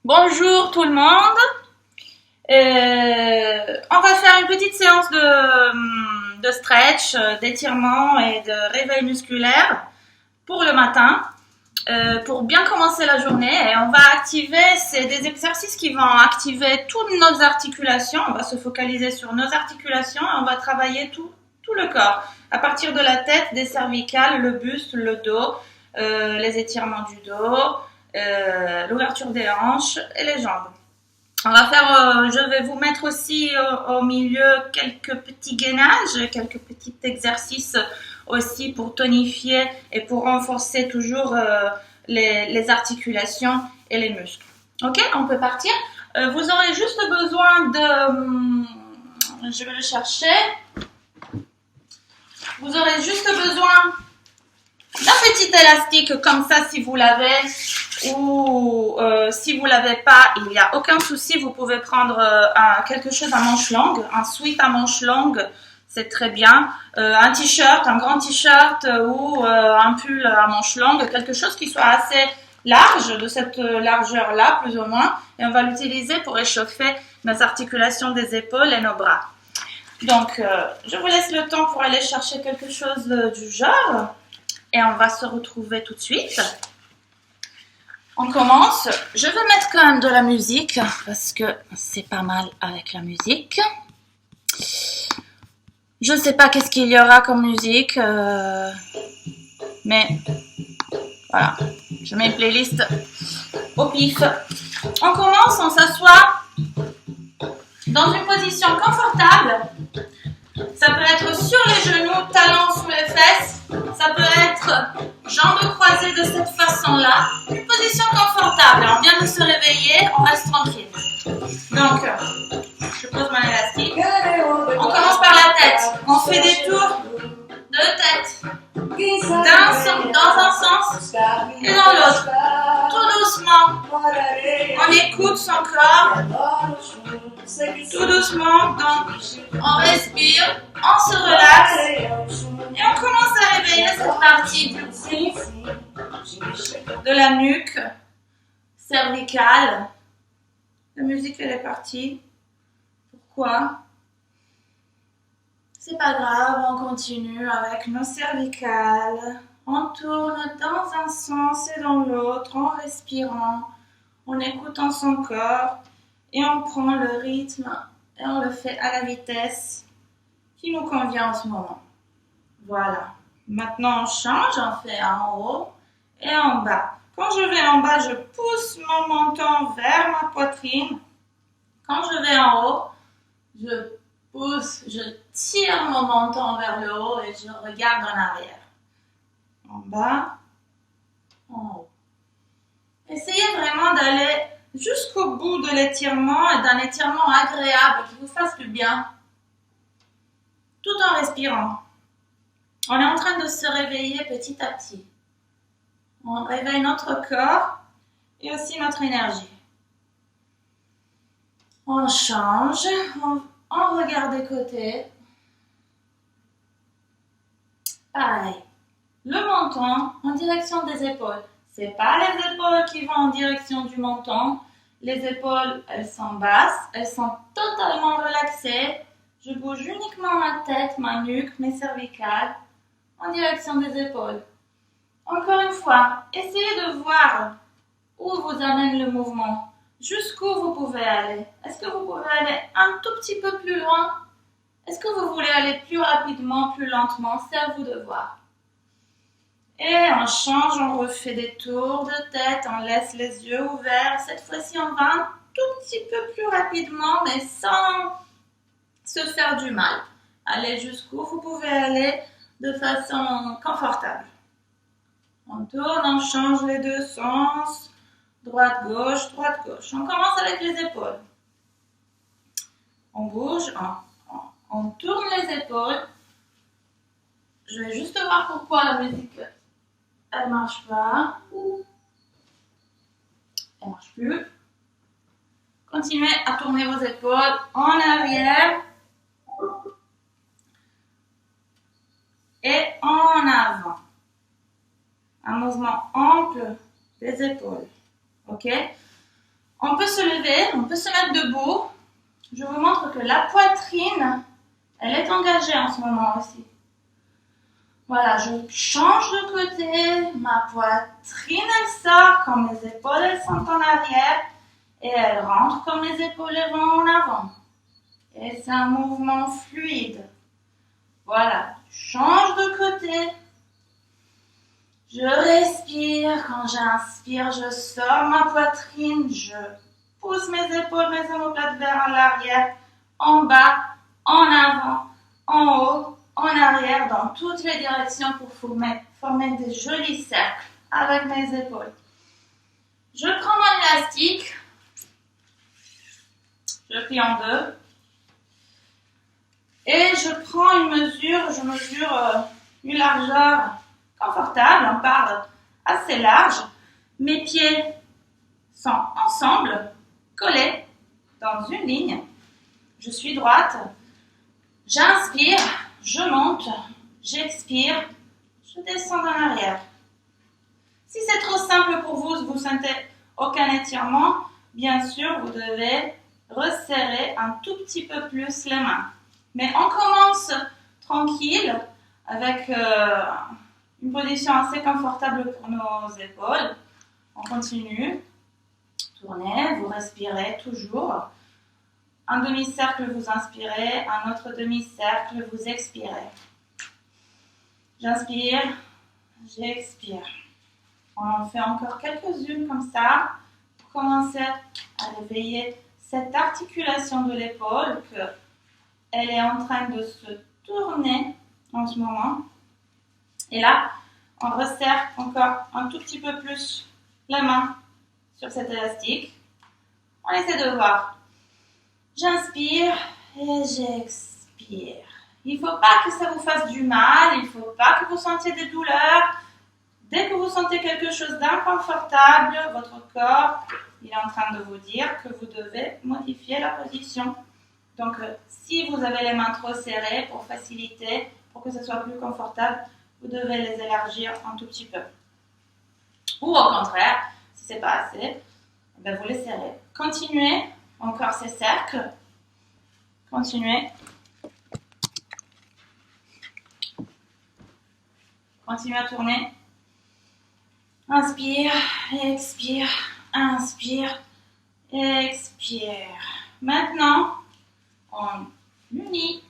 Bonjour tout le monde. On va faire une petite séance de stretch, d'étirement et de réveil musculaire pour le matin, pour bien commencer la journée. Et on va activer, c'est des exercices qui vont activer toutes nos articulations. On va se focaliser sur nos articulations et on va travailler tout le corps. À partir de la tête, des cervicales, le buste, le dos, les étirements du dos, l'ouverture des hanches et les jambes. On va faire, je vais vous mettre aussi au milieu quelques petits gainages, quelques petits exercices aussi pour tonifier et pour renforcer toujours les articulations et les muscles. Ok, on peut partir. Vous aurez juste besoin de, je vais le chercher. Vous aurez juste besoin d'un petit élastique comme ça si vous l'avez, ou si vous l'avez pas, il n'y a aucun souci, vous pouvez prendre quelque chose à manches longues, un sweat à manches longues, c'est très bien, un t-shirt, un grand t-shirt ou un pull à manches longues, quelque chose qui soit assez large, de cette largeur là plus ou moins, et on va l'utiliser pour réchauffer nos articulations des épaules et nos bras. Donc je vous laisse le temps pour aller chercher quelque chose du genre. Et on va se retrouver tout de suite. On commence. Je vais mettre quand même de la musique parce que c'est pas mal avec la musique. Je ne sais pas qu'est-ce qu'il y aura comme musique, mais voilà. Je mets une playlist au pif. On commence, on s'assoit dans une position confortable. Ça peut être sur les genoux, talons sous les fesses. Ça peut être jambes croisées de cette façon-là. Une position confortable. On vient de se réveiller, on reste tranquille. Donc, je pose mon élastique. On commence par la tête. On fait des tours de tête. Dans un sens et dans l'autre. Tout doucement. On écoute son corps. Tout doucement. Donc, on respire. On se relaxe. Et on commence à réveiller cette partie du cou, de la nuque, cervicale. La musique, elle est partie. Pourquoi? C'est pas grave, on continue avec nos cervicales. On tourne dans un sens et dans l'autre en respirant, en écoutant son corps. Et on prend le rythme et on le fait à la vitesse qui nous convient en ce moment. Voilà. Maintenant, on change, on fait en haut et en bas. Quand je vais en bas, je pousse mon menton vers ma poitrine. Quand je vais en haut, je pousse, je tire mon menton vers le haut et je regarde en arrière. En bas, en haut. Essayez vraiment d'aller jusqu'au bout de l'étirement et d'un étirement agréable qui vous fasse du bien, tout en respirant. On est en train de se réveiller petit à petit. On réveille notre corps et aussi notre énergie. On change, on regarde des côtés. Pareil. Le menton en direction des épaules. C'est pas les épaules qui vont en direction du menton. Les épaules, elles sont basses, elles sont totalement relaxées. Je bouge uniquement ma tête, ma nuque, mes cervicales en direction des épaules. Encore une fois, essayez de voir où vous amène le mouvement, jusqu'où vous pouvez aller. Est-ce que vous pouvez aller un tout petit peu plus loin? Est-ce que vous voulez aller plus rapidement, plus lentement? C'est à vous de voir. Et on change, on refait des tours de tête, on laisse les yeux ouverts. Cette fois-ci, on va un tout petit peu plus rapidement, mais sans se faire du mal. Allez jusqu'où vous pouvez aller de façon confortable. On tourne, on change les deux sens. Droite-gauche, droite-gauche. On commence avec les épaules. On bouge, on tourne les épaules. Je vais juste voir pourquoi la musique, elle marche pas. Elle marche plus. Continuez à tourner vos épaules en arrière et en avant. Un mouvement ample des épaules. Ok? On peut se lever, on peut se mettre debout. Je vous montre que la poitrine, elle est engagée en ce moment aussi. Voilà, je change de côté, ma poitrine elle sort quand mes épaules elles sont en arrière et elle rentre quand mes épaules elles vont en avant. Et c'est un mouvement fluide. Voilà, je change de côté. Je respire, quand j'inspire, je sors ma poitrine, je pousse mes épaules, mes omoplates vers l'arrière, en bas, en avant, en haut, en arrière, dans toutes les directions pour former des jolis cercles avec mes épaules. Je prends mon élastique, je plie en deux et je prends une mesure, je mesure une largeur confortable, on parle assez large. Mes pieds sont ensemble, collés dans une ligne. Je suis droite. J'inspire, je monte, j'expire, je descends en arrière. Si c'est trop simple pour vous, vous sentez aucun étirement, bien sûr, vous devez resserrer un tout petit peu plus les mains. Mais on commence tranquille avec une position assez confortable pour nos épaules. On continue. Tournez, vous respirez toujours. Un demi-cercle, vous inspirez. Un autre demi-cercle, vous expirez. J'inspire, j'expire. On en fait encore quelques-unes comme ça pour commencer à réveiller cette articulation de l'épaule qu'elle est en train de se tourner en ce moment. Et là, on resserre encore un tout petit peu plus la main sur cet élastique. On essaie de voir. J'inspire et j'expire. Il ne faut pas que ça vous fasse du mal, il ne faut pas que vous sentiez des douleurs. Dès que vous sentez quelque chose d'inconfortable, votre corps il est en train de vous dire que vous devez modifier la position. Donc, si vous avez les mains trop serrées, pour faciliter, pour que ce soit plus confortable, vous devez les élargir un tout petit peu. Ou au contraire, si ce n'est pas assez, vous les serrez. Continuez, encore ces cercles. Continuez. Continuez à tourner. Inspire, expire, inspire, expire. Maintenant, on unit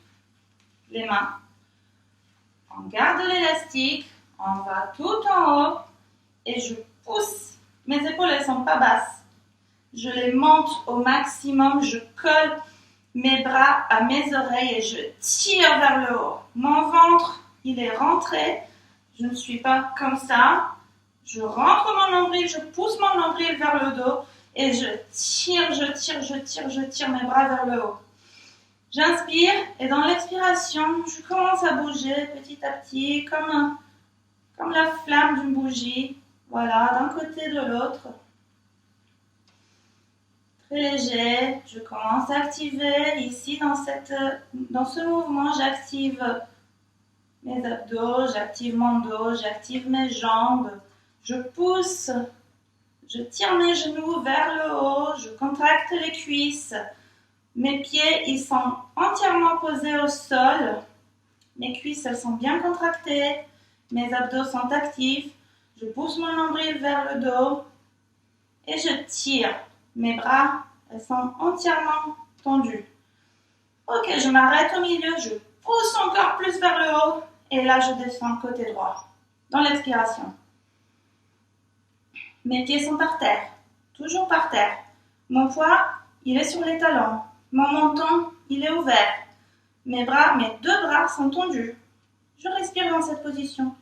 les mains. On garde l'élastique, on va tout en haut et je pousse. Mes épaules, elles ne sont pas basses. Je les monte au maximum, je colle mes bras à mes oreilles et je tire vers le haut. Mon ventre, il est rentré. Je ne suis pas comme ça. Je rentre mon nombril, je pousse mon nombril vers le dos et je tire mes bras vers le haut. J'inspire et dans l'expiration, je commence à bouger petit à petit comme la flamme d'une bougie. Voilà, d'un côté de l'autre. Très léger, je commence à activer ici dans ce mouvement, j'active mes abdos, j'active mon dos, j'active mes jambes. Je pousse, je tire mes genoux vers le haut, je contracte les cuisses. Mes pieds, ils sont entièrement posés au sol. Mes cuisses, elles sont bien contractées. Mes abdos sont actifs. Je pousse mon nombril vers le dos et je tire. Mes bras, elles sont entièrement tendus. Ok, je m'arrête au milieu, je pousse encore plus vers le haut et là, je descends côté droit dans l'expiration. Mes pieds sont par terre, toujours par terre. Mon poids, il est sur les talons. Mon menton, il est ouvert. Mes deux bras sont tendus. Je respire dans cette position.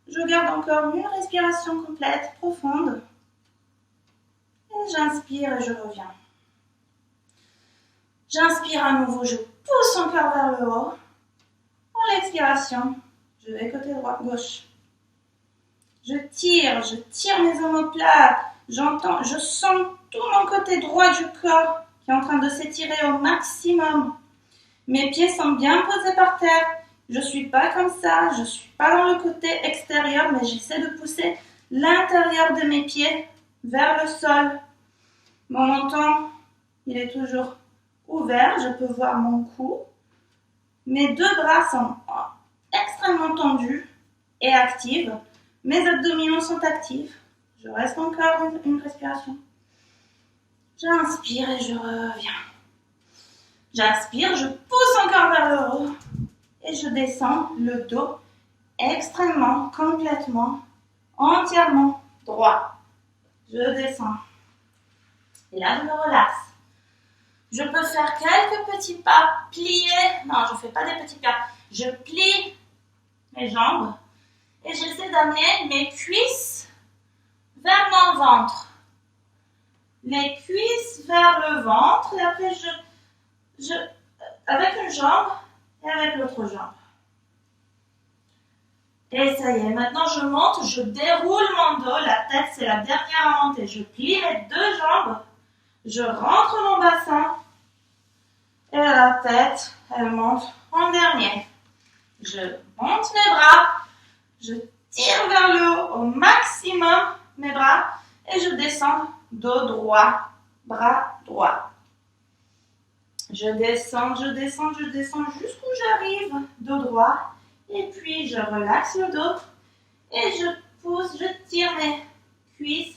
Je garde encore une respiration complète, profonde. Et j'inspire et je reviens. J'inspire à nouveau, je pousse encore vers le haut. En l'expiration, je vais côté droit, gauche. Je tire mes omoplates. Je sens tout mon côté droit du corps qui est en train de s'étirer au maximum. Mes pieds sont bien posés par terre. Je ne suis pas comme ça. Je ne suis pas dans le côté extérieur, mais j'essaie de pousser l'intérieur de mes pieds vers le sol. Mon menton, il est toujours ouvert. Je peux voir mon cou. Mes deux bras sont extrêmement tendus et actifs. Mes abdominaux sont actifs. Je reste encore une respiration. J'inspire et je reviens. J'inspire, je pousse encore vers le haut et je descends le dos extrêmement, complètement, entièrement droit. Je descends. Et là, je me relaxe. Je peux faire quelques petits pas pliés. Non, je ne fais pas des petits pas. Je plie mes jambes et j'essaie d'amener mes cuisses vers mon ventre. Les cuisses vers le ventre et après avec une jambe et avec l'autre jambe. Et ça y est, maintenant je monte, je déroule mon dos, la tête c'est la dernière à monter. Je plie mes deux jambes, je rentre mon bassin et la tête, elle monte en dernier. Je monte mes bras, je tire vers le haut au maximum mes bras et je descends dos droit, bras droit. Je descends jusqu'où j'arrive, dos droit. Et puis, je relaxe le dos et je pousse, je tire mes cuisses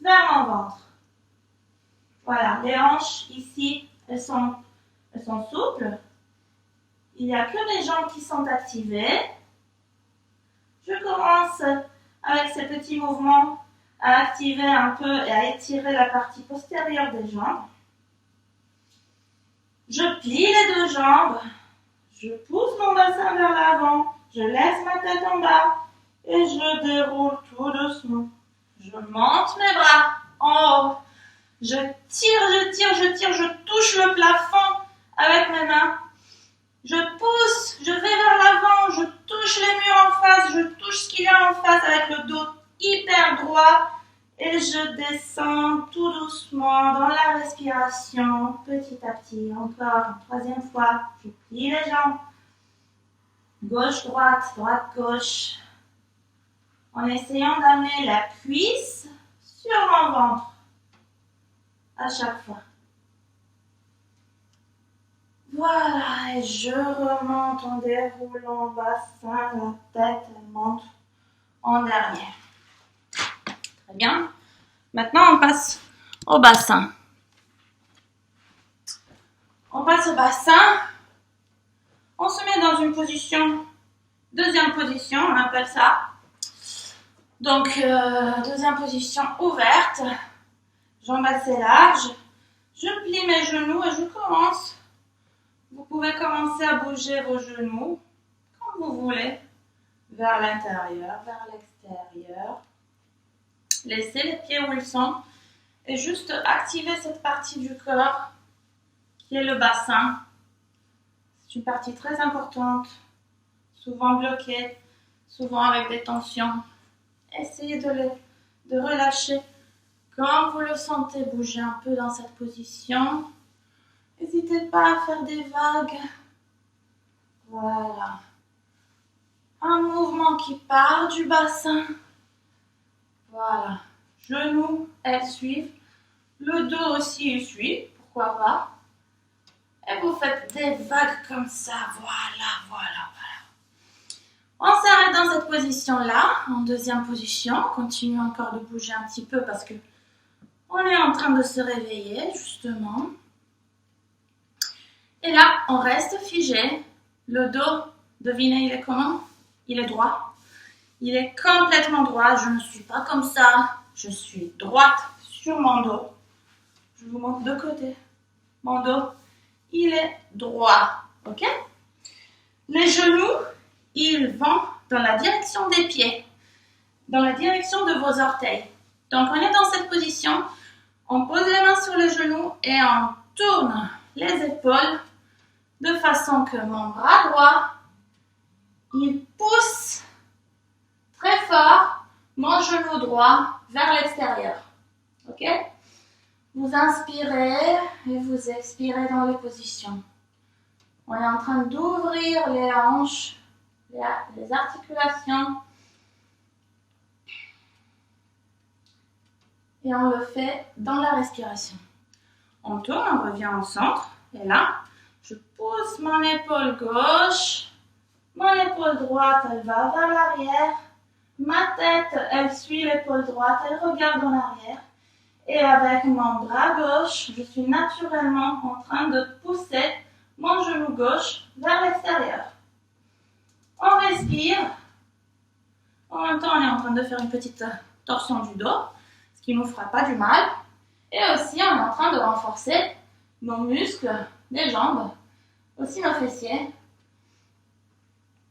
vers mon ventre. Voilà, les hanches ici, elles sont souples. Il n'y a que mes jambes qui sont activées. Je commence avec ces petits mouvements à activer un peu et à étirer la partie postérieure des jambes. Je plie les deux jambes. Je pousse mon bassin vers l'avant, je laisse ma tête en bas et je déroule tout doucement. Je monte mes bras en haut. Je tire, je touche le plafond avec mes mains. Je pousse, je vais vers l'avant, je touche les murs en face, je touche ce qu'il y a en face avec le dos hyper droit et je descends tout doucement dans la respiration, petit à petit. Encore une troisième fois, je plie les jambes. Gauche-droite, droite-gauche. En essayant d'amener la cuisse sur mon ventre à chaque fois. Voilà, et je remonte en déroulant bassin, la tête elle monte en dernier. Très bien. Maintenant, on passe au bassin. On passe au bassin. On se met dans une position, deuxième position, on appelle ça. Donc, deuxième position ouverte. Jambes assez larges. Je plie mes genoux et je commence. Vous pouvez commencer à bouger vos genoux comme vous voulez. Vers l'intérieur, vers l'extérieur. Laissez les pieds où ils sont. Et juste activer cette partie du corps qui est le bassin. C'est une partie très importante. Souvent bloquée. Souvent avec des tensions. Essayez de relâcher. Quand vous le sentez, bougez un peu dans cette position. N'hésitez pas à faire des vagues. Voilà. Un mouvement qui part du bassin. Voilà. Genoux, elles suivent. Le dos aussi, il suit. Pourquoi pas. Et vous faites des vagues comme ça. Voilà. On s'arrête dans cette position-là. En deuxième position. On continue encore de bouger un petit peu parce que on est en train de se réveiller, justement. Et là, on reste figé. Le dos, devinez, il est comment? Il est droit. Il est complètement droit. Je ne suis pas comme ça. Je suis droite sur mon dos. Je vous montre de côté. Mon dos, il est droit. OK? Les genoux, ils vont dans la direction des pieds. Dans la direction de vos orteils. Donc, on est dans cette position. On pose les mains sur les genoux et on tourne les épaules de façon que mon bras droit, il pousse très fort mon genou droit vers l'extérieur. OK? Vous inspirez et vous expirez dans les positions. On est en train d'ouvrir les hanches, les articulations. et on le fait dans la respiration. On tourne, on revient au centre et là, je pousse mon épaule gauche, mon épaule droite, elle va vers l'arrière, ma tête, elle suit l'épaule droite, elle regarde en arrière et avec mon bras gauche, je suis naturellement en train de pousser mon genou gauche vers l'extérieur. On respire. En même temps, on est en train de faire une petite torsion du dos, ce qui ne nous fera pas du mal. Et aussi, on est en train de renforcer nos muscles des jambes, aussi nos fessiers,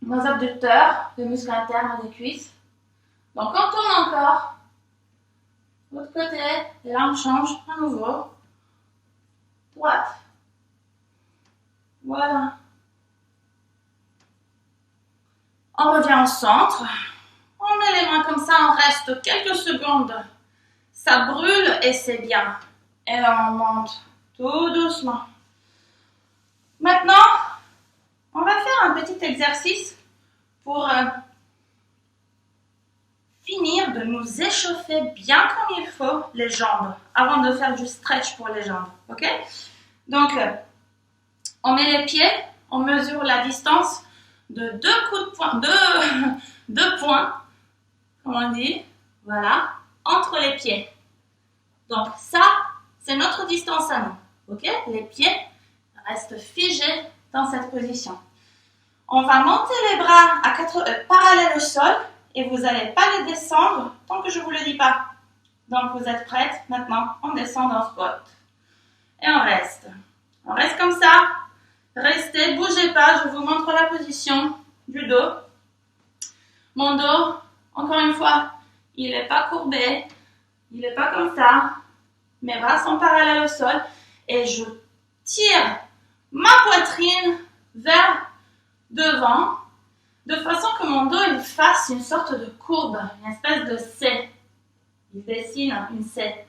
nos abducteurs, les muscles internes des cuisses. Donc, on tourne encore. L'autre côté, et là, on change à nouveau. Droite. Voilà. On revient au centre. On met les mains comme ça, on reste quelques secondes. Ça brûle et c'est bien. Et on monte tout doucement. Maintenant, on va faire un petit exercice pour finir de nous échauffer bien comme il faut les jambes avant de faire du stretch pour les jambes. Ok? Donc, on met les pieds, on mesure la distance de 2 coups de poing, deux points, comme on dit, voilà, entre les pieds. Donc ça, c'est notre distance à nous, ok? Les pieds restent figés dans cette position. On va monter les bras parallèles au sol et vous n'allez pas les descendre tant que je ne vous le dis pas. Donc vous êtes prêtes? Maintenant, on descend dans squat. Et on reste. On reste comme ça. Restez, bougez pas, je vous montre la position du dos. Mon dos, encore une fois, il n'est pas courbé, il n'est pas comme ça. Mes bras sont parallèles au sol et je tire ma poitrine vers devant de façon que mon dos il fasse une sorte de courbe, une espèce de C. Il dessine une C.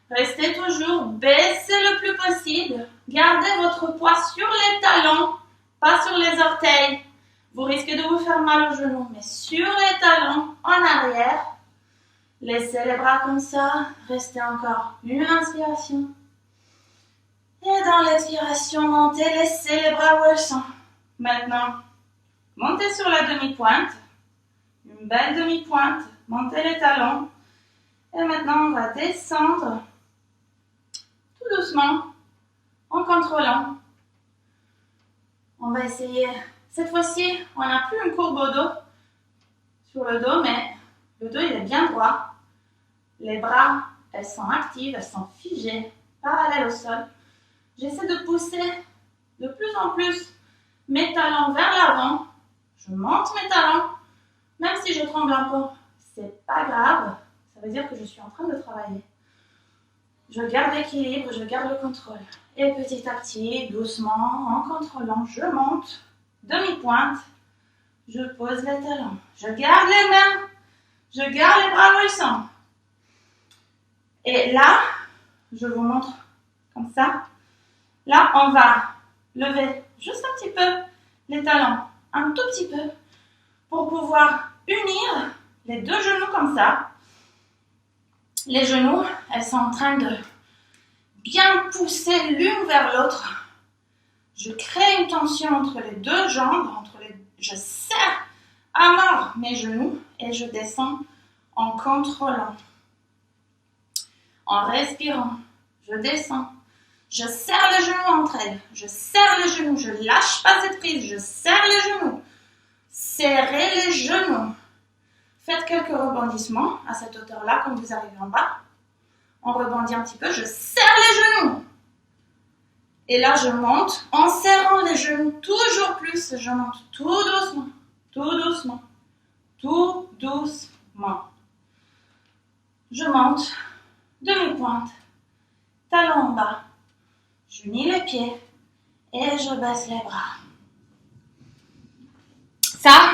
Restez toujours, baissez le plus possible. Gardez votre poids sur les talons, pas sur les orteils. Vous risquez de vous faire mal aux genoux, mais sur les talons, en arrière. Laissez les bras comme ça. Restez encore une inspiration. Et dans l'expiration, montez, laissez les bras où elles sont. Maintenant, montez sur la demi-pointe. Une belle demi-pointe. Montez les talons. Et maintenant, on va descendre tout doucement, en contrôlant. On va essayer. Cette fois-ci, on n'a plus une courbe au dos, sur le dos, mais le dos, il est bien droit. Les bras, elles sont actives, elles sont figées, parallèles au sol. J'essaie de pousser de plus en plus mes talons vers l'avant. Je monte mes talons, même si je tremble un peu. C'est pas grave, ça veut dire que je suis en train de travailler. Je garde l'équilibre, je garde le contrôle. Et petit à petit, doucement, en contrôlant, je monte, demi-pointe, je pose les talons. Je garde les mains, je garde les bras où ils sont. Et là, je vous montre comme ça. Là, on va lever juste un petit peu les talons, un tout petit peu, pour pouvoir unir les deux genoux comme ça. Les genoux, elles sont en train de bien pousser l'une vers l'autre. Je crée une tension entre les deux jambes, je serre à mort mes genoux et je descends en contrôlant. En respirant, je descends. Je serre les genoux entre elles. Je serre les genoux. Je lâche pas cette prise. Je serre les genoux. Serrez les genoux. Faites quelques rebondissements à cette hauteur-là quand vous arrivez en bas. On rebondit un petit peu. Je serre les genoux. Et là, je monte en serrant les genoux toujours plus. Je monte tout doucement. Tout doucement. Tout doucement. Je monte. Demi-pointe. Talon en bas. J'unis les pieds et je baisse les bras. Ça,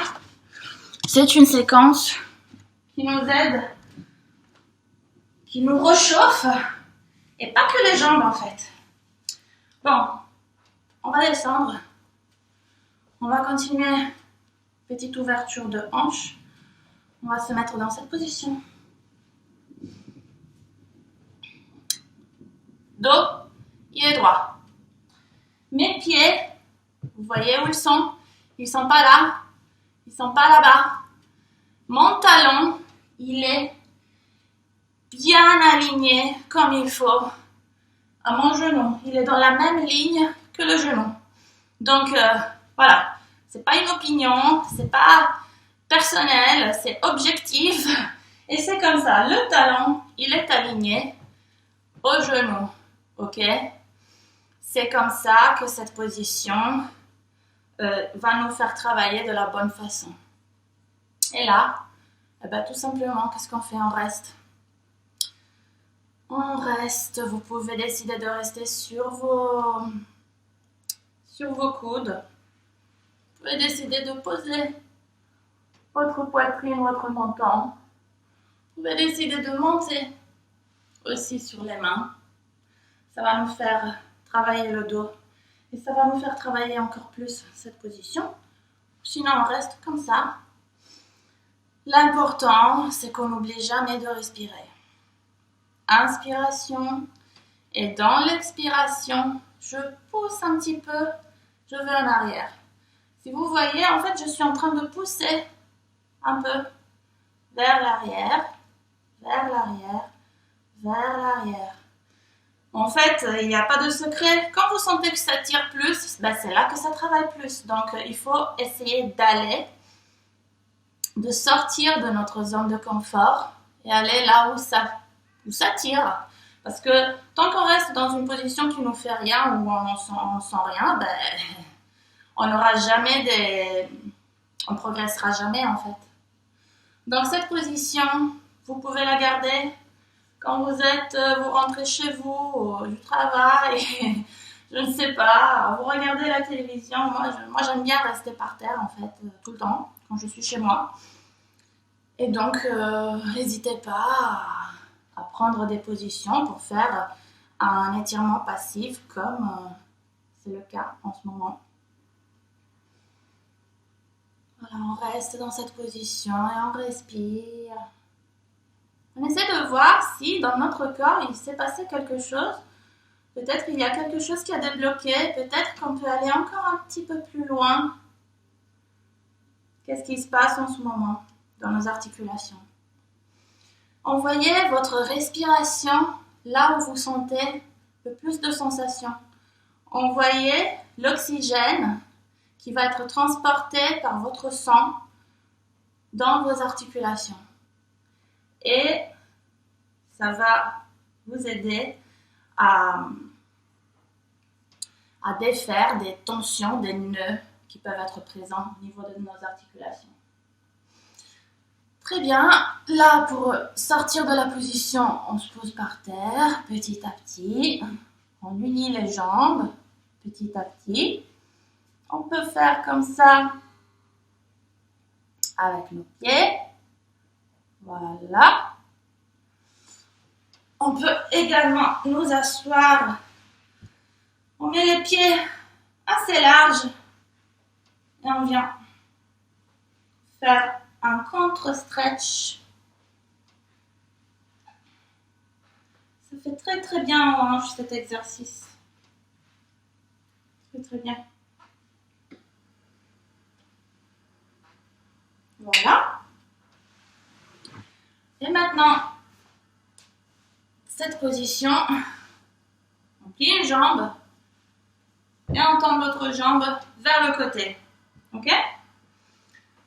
c'est une séquence qui nous aide, qui nous réchauffe, et pas que les jambes en fait. Bon, on va descendre. On va continuer. Petite ouverture de hanche. On va se mettre dans cette position. droit. Mes pieds, vous voyez où ils sont? Ils sont pas là. Ils sont pas là-bas. Mon talon, il est bien aligné comme il faut à mon genou. Il est dans la même ligne que le genou. Donc, voilà. C'est pas une opinion, c'est pas personnel, c'est objectif. Et c'est comme ça. Le talon, il est aligné au genou. Ok? C'est comme ça que cette position va nous faire travailler de la bonne façon. Et là, eh ben, tout simplement, qu'est-ce qu'on fait? On reste. On reste. Vous pouvez décider de rester sur vos coudes. Vous pouvez décider de poser votre poitrine, votre menton. Vous pouvez décider de monter aussi sur les mains. Ça va nous faire travailler le dos. Et ça va nous faire travailler encore plus cette position. Sinon, on reste comme ça. L'important, c'est qu'on n'oublie jamais de respirer. Inspiration. Et dans l'expiration, je pousse un petit peu. Je vais en arrière. Si vous voyez, en fait, je suis en train de pousser un peu vers l'arrière, vers l'arrière, vers l'arrière. En fait, il n'y a pas de secret. Quand vous sentez que ça tire plus, ben c'est là que ça travaille plus. Donc, il faut essayer d'aller, de sortir de notre zone de confort et aller là où ça tire. Parce que tant qu'on reste dans une position qui nous fait rien, où on sent rien, ben, on progressera jamais en fait. Donc cette position, vous pouvez la garder quand vous rentrez chez vous, du travail, je ne sais pas, vous regardez la télévision. Moi j'aime bien rester par terre en fait, tout le temps, quand je suis chez moi. Et donc, n'hésitez pas à prendre des positions pour faire un étirement passif comme c'est le cas en ce moment. Voilà, on reste dans cette position et on respire. On essaie de voir si dans notre corps il s'est passé quelque chose. Peut-être qu'il y a quelque chose qui a débloqué. Peut-être qu'on peut aller encore un petit peu plus loin. Qu'est-ce qui se passe en ce moment dans nos articulations? Envoyez votre respiration là où vous sentez le plus de sensations. Envoyez l'oxygène qui va être transporté par votre sang dans vos articulations. Et ça va vous aider à défaire des tensions, des nœuds qui peuvent être présents au niveau de nos articulations. Très bien. Là, pour sortir de la position, on se pose par terre petit à petit. On unit les jambes petit à petit. On peut faire comme ça avec nos pieds. Voilà. On peut également nous asseoir. On met les pieds assez larges et on vient faire un contre-stretch. Ça fait très très bien aux hanches cet exercice. Très très bien. Voilà. Et maintenant, cette position, on plie une jambe et on tend l'autre jambe vers le côté. Ok?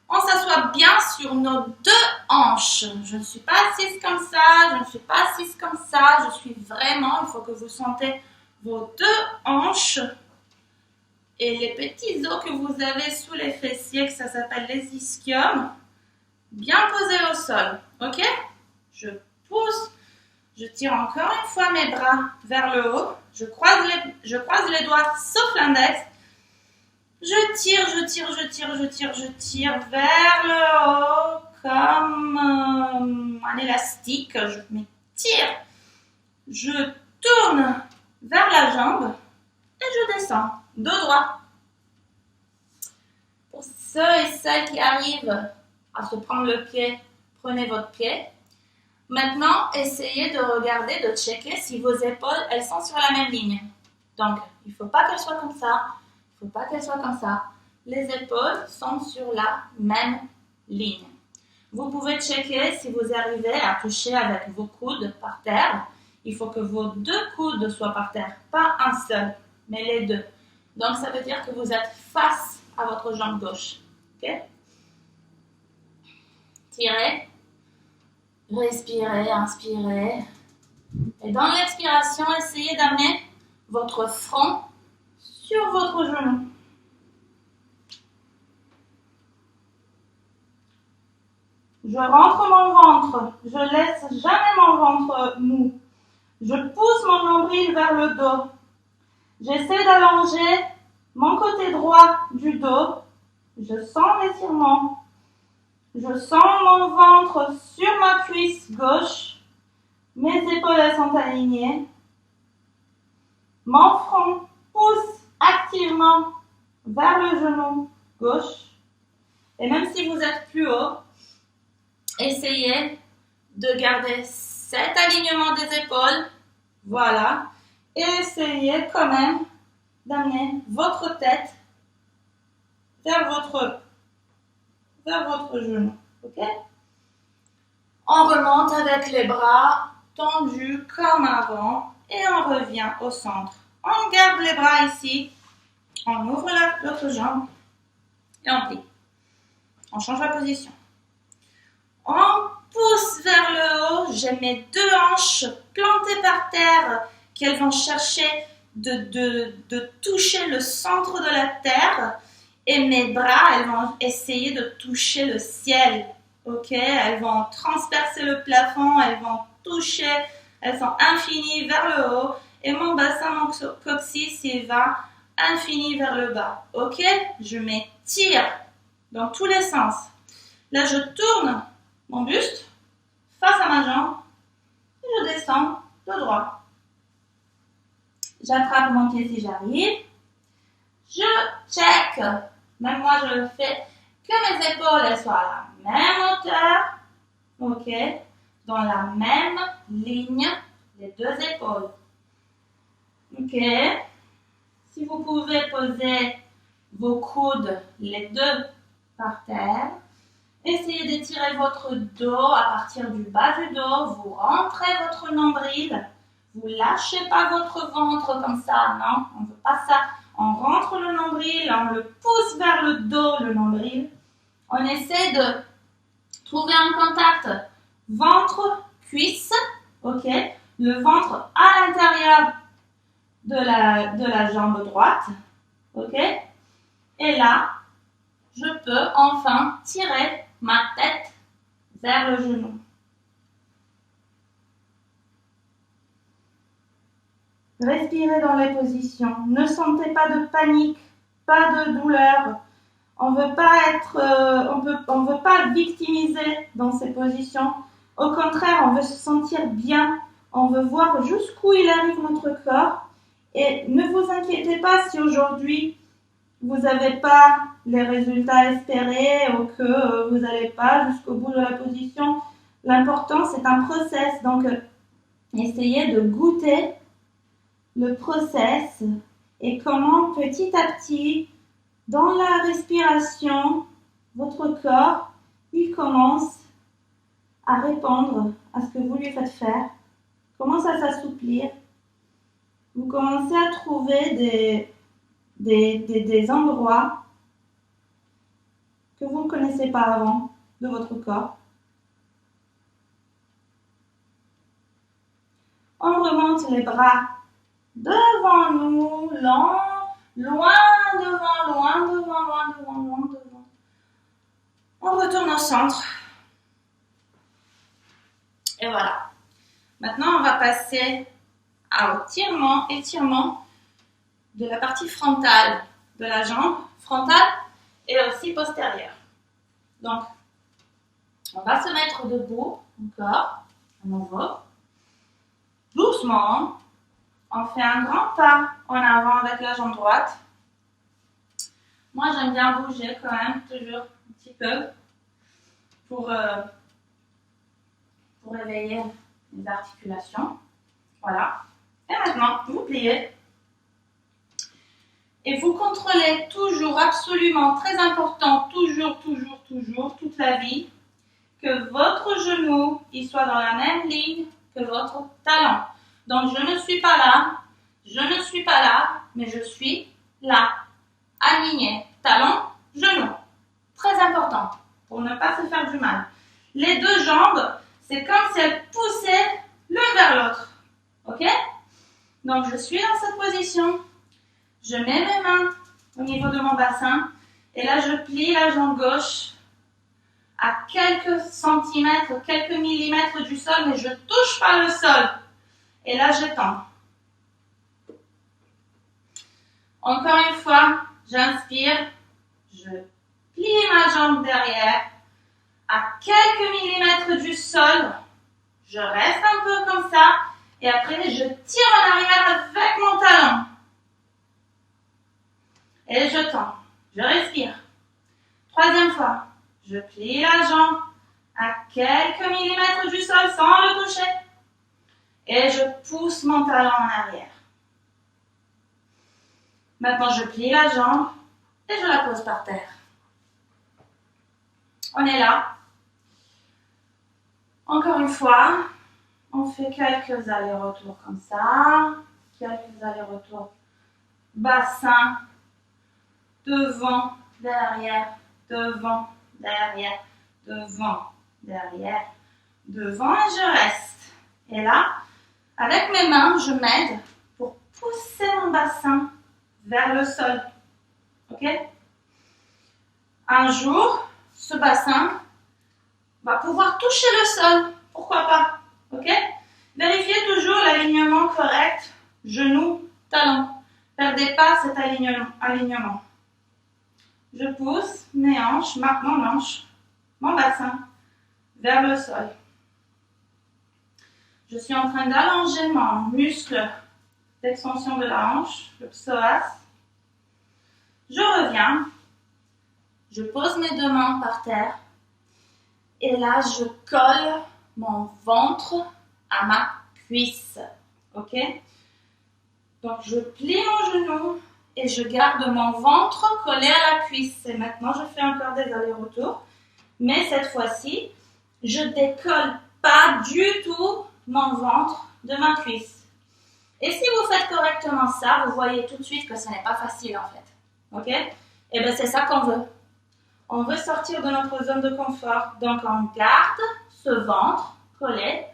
On s'assoit bien sur nos deux hanches. Je ne suis pas assise comme ça, je ne suis pas assise comme ça. Je suis vraiment, il faut que vous sentez vos deux hanches et les petits os que vous avez sous les fessiers, que ça s'appelle les ischiums, bien posés au sol. Ok? Je pousse, je tire encore une fois mes bras vers le haut. Je croise les doigts sauf l'index. Je tire vers le haut comme un élastique. Je m'étire. Je tourne vers la jambe et je descends. Dos droit. Pour ceux et celles qui arrivent à se prendre le pied, prenez votre pied. Maintenant, essayez de regarder, de checker si vos épaules, elles sont sur la même ligne. Donc, il ne faut pas qu'elles soient comme ça. Il ne faut pas qu'elles soient comme ça. Les épaules sont sur la même ligne. Vous pouvez checker si vous arrivez à toucher avec vos coudes par terre. Il faut que vos deux coudes soient par terre, pas un seul, mais les deux. Donc, ça veut dire que vous êtes face à votre jambe gauche. Ok? Tirez, respirez, inspirez. Et dans l'expiration, essayez d'amener votre front sur votre genou. Je rentre mon ventre, je laisse jamais mon ventre mou. Je pousse mon nombril vers le dos. J'essaie d'allonger mon côté droit du dos. Je sens l'étirement. Je sens mon ventre sur ma cuisse gauche. Mes épaules elles sont alignées. Mon front pousse activement vers le genou gauche. Et même si vous êtes plus haut, essayez de garder cet alignement des épaules. Voilà. Et essayez quand même d'amener votre tête vers votre genou. Ok? On remonte avec les bras tendus comme avant et on revient au centre. On garde les bras ici. On ouvre l'autre jambe et on plie. On change la position. On pousse vers le haut. J'ai mes deux hanches plantées par terre qu'elles vont chercher de toucher le centre de la terre. Et mes bras, elles vont essayer de toucher le ciel. Ok? Elles vont transpercer le plafond. Elles vont toucher. Elles sont infinies vers le haut. Et mon bassin, mon coccyx, il va infini vers le bas. Ok? Je m'étire dans tous les sens. Là, je tourne mon buste face à ma jambe et je descends de droit. J'attrape mon pied si j'arrive. Je check. Même moi, je le fais que mes épaules elles soient à la même hauteur. Ok? Dans la même ligne, les deux épaules. Ok? Si vous pouvez poser vos coudes, les deux par terre, essayez d'étirer votre dos à partir du bas du dos. Vous rentrez votre nombril. Vous lâchez pas votre ventre comme ça. Non, on ne veut pas ça. On rentre le nombril, on le pousse vers le dos, le nombril. On essaie de trouver un contact ventre-cuisse. Ok? Le ventre à l'intérieur de la jambe droite. Ok? Et là, je peux enfin tirer ma tête vers le genou. Respirez dans les positions. Ne sentez pas de panique, pas de douleur. On veut pas victimiser dans ces positions. Au contraire, on veut se sentir bien. On veut voir jusqu'où il arrive notre corps. Et ne vous inquiétez pas si aujourd'hui vous n'avez pas les résultats espérés ou que vous n'allez pas jusqu'au bout de la position. L'important, c'est un process. Donc, essayez de goûter le process et comment petit à petit, dans la respiration, votre corps, il commence à répondre à ce que vous lui faites faire, commence à s'assouplir. Vous commencez à trouver des endroits que vous ne connaissez pas avant de votre corps. On remonte les bras devant nous, loin devant. On retourne au centre. Et voilà. Maintenant, on va passer au étirement de la partie frontale de la jambe, frontale et aussi postérieure. Donc, on va se mettre debout, encore, à nouveau. Doucement, on fait un grand pas en avant avec la jambe droite. Moi, j'aime bien bouger quand même, toujours un petit peu, pour réveiller les articulations. Voilà. Et maintenant, vous pliez Et vous contrôlez toujours, absolument, très important, toujours, toute la vie, que votre genou, il soit dans la même ligne que votre talon. Donc, je ne suis pas là, mais je suis là. Aligné, talon, genou. Très important, pour ne pas se faire du mal. Les deux jambes, c'est comme si elles poussaient l'une vers l'autre. Ok? Donc, je suis dans cette position. Je mets mes mains au niveau de mon bassin. Et là, je plie la jambe gauche à quelques centimètres, quelques millimètres du sol, mais je ne touche pas le sol. Et là, je tends. Encore une fois, j'inspire. Je plie ma jambe derrière à quelques millimètres du sol. Je reste un peu comme ça. Et après, je tire en arrière avec mon talon. Et je tends. Je respire. Troisième fois. Je plie la jambe à quelques millimètres du sol sans le toucher. Et je pousse mon talon en arrière. Maintenant, je plie la jambe et je la pose par terre. On est là. Encore une fois, on fait quelques allers-retours comme ça. Quelques allers-retours. Bassin, devant, derrière, devant, derrière, devant, derrière, devant et je reste. Et là, avec mes mains, je m'aide pour pousser mon bassin vers le sol. Ok? Un jour, ce bassin va pouvoir toucher le sol. Pourquoi pas? Ok? Vérifiez toujours l'alignement correct, genou, talon. Perdez pas cet alignement. Je pousse mes hanches, mon bassin vers le sol. Je suis en train d'allonger mon muscle d'extension de la hanche, le psoas. Je reviens. Je pose mes deux mains par terre. Et là, je colle mon ventre à ma cuisse. Ok? Donc, je plie mon genou et je garde mon ventre collé à la cuisse. Et maintenant, je fais encore des allers-retours. Mais cette fois-ci, je décolle pas du tout mon ventre de ma cuisse. Et si vous faites correctement ça, vous voyez tout de suite que ce n'est pas facile en fait. Ok? Et bien, c'est ça qu'on veut. On veut sortir de notre zone de confort. Donc, on garde ce ventre collé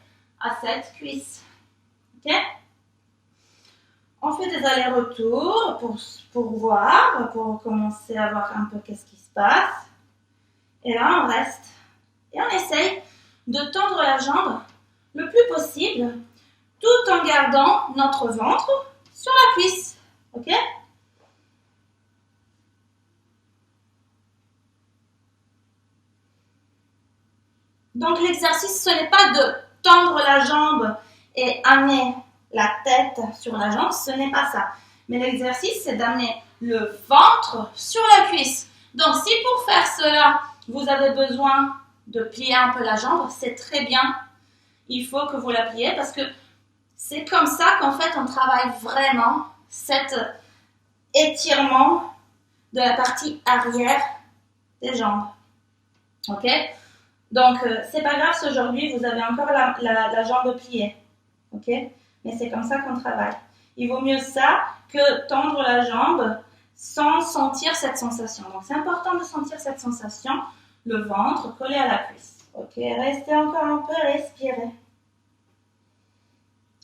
à cette cuisse. Ok? On fait des allers-retours pour voir, pour commencer à voir un peu qu'est-ce qui se passe. Et là, on reste. Et on essaye de tendre la jambe le plus possible, tout en gardant notre ventre sur la cuisse. Ok? Donc, l'exercice, ce n'est pas de tendre la jambe et amener la tête sur la jambe, ce n'est pas ça. Mais l'exercice, c'est d'amener le ventre sur la cuisse. Donc, si pour faire cela, vous avez besoin de plier un peu la jambe, c'est très bien. Il faut que vous la pliez parce que c'est comme ça qu'en fait, on travaille vraiment cet étirement de la partie arrière des jambes. Ok? Donc, c'est pas grave si aujourd'hui, vous avez encore la jambe pliée. Ok? Mais c'est comme ça qu'on travaille. Il vaut mieux ça que tendre la jambe sans sentir cette sensation. Donc, c'est important de sentir cette sensation, le ventre collé à la cuisse. Ok, restez encore un peu, respirez.